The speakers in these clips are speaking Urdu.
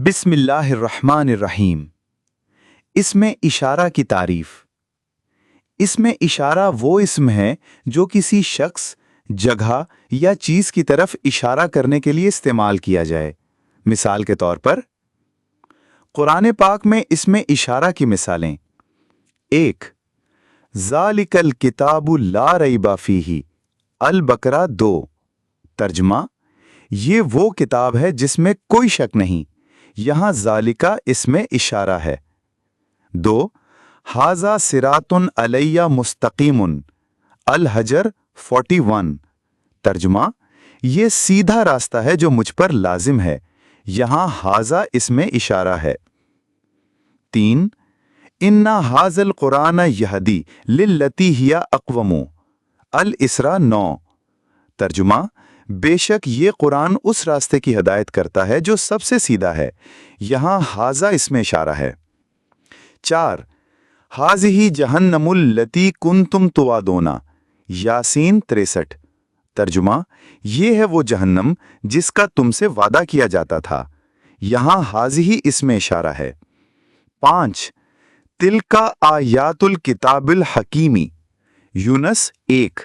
بسم اللہ الرحمن الرحیم۔ اس میں اشارہ کی تعریف۔ اس میں اشارہ وہ اسم ہے جو کسی شخص، جگہ یا چیز کی طرف اشارہ کرنے کے لیے استعمال کیا جائے۔ مثال کے طور پر قرآن پاک میں اس میں اشارہ کی مثالیں: 1. ذالک الکتاب لا ریب فیہ، البقرہ 2۔ ترجمہ: یہ وہ کتاب ہے جس میں کوئی شک نہیں۔ یہاں ذالکہ اس میں اشارہ ہے۔ 2. ھذا صراط علیہ مستقیم، الحجر 41۔ ترجمہ: یہ سیدھا راستہ ہے جو مجھ پر لازم ہے۔ یہاں ھذا اس میں اشارہ ہے۔ 3. ان ھذا القرآن یہدی للتی ہی اقوم، الاسراء 9۔ ترجمہ: بے شک یہ قرآن اس راستے کی ہدایت کرتا ہے جو سب سے سیدھا ہے۔ یہاں ھذا اس میں اشارہ ہے۔ 4. ھذہ جہنم التی کنتم توعدون، یاسین 63۔ ترجمہ: یہ ہے وہ جہنم جس کا تم سے وعدہ کیا جاتا تھا۔ یہاں ھذہ اس میں اشارہ ہے۔ 5. تلک آیات الکتاب الحکیم، یونس 1۔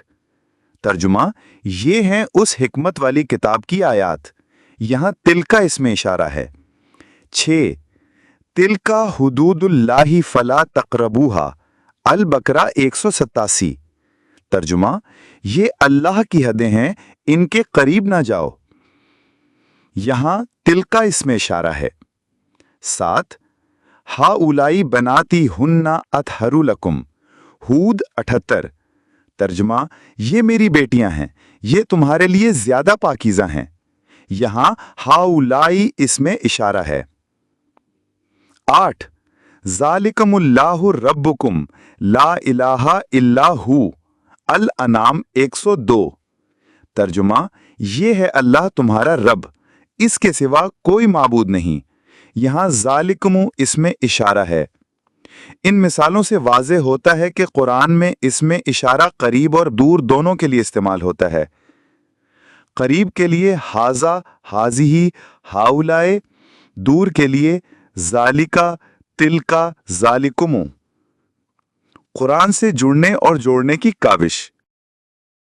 ترجمہ: یہ ہیں اس حکمت والی کتاب کی آیات۔ یہاں تلک اس میں اشارہ ہے۔ 6. تلک حدود اللہ فلا تقربوها، البقرہ 187۔ ترجمہ: یہ اللہ کی حدیں ہیں، ان کے قریب نہ جاؤ۔ یہاں تلک اس میں اشارہ ہے۔ 7. ہؤلاء بناتی ہن اطہر لکم، ہود 78۔ ترجمہ: یہ میری بیٹیاں ہیں، یہ تمہارے لیے زیادہ پاکیزہ ہیں۔ یہاں ہؤلاء اس میں اشارہ ہے۔ 8. ذالکم اللہ ربکم لا الہ الا ہو، الانعام 102۔ ترجمہ: یہ ہے اللہ تمہارا رب، اس کے سوا کوئی معبود نہیں۔ یہاں ذالکم اس میں اشارہ ہے۔ ان مثالوں سے واضح ہوتا ہے کہ قرآن میں اس میں اشارہ قریب اور دور دونوں کے لیے استعمال ہوتا ہے۔ قریب کے لیے ھذا، ھذہ، ہؤلاء، دور کے لیے ذالکہ، تلک، ذالکم۔ قرآن سے جڑنے اور جوڑنے کی کاوش۔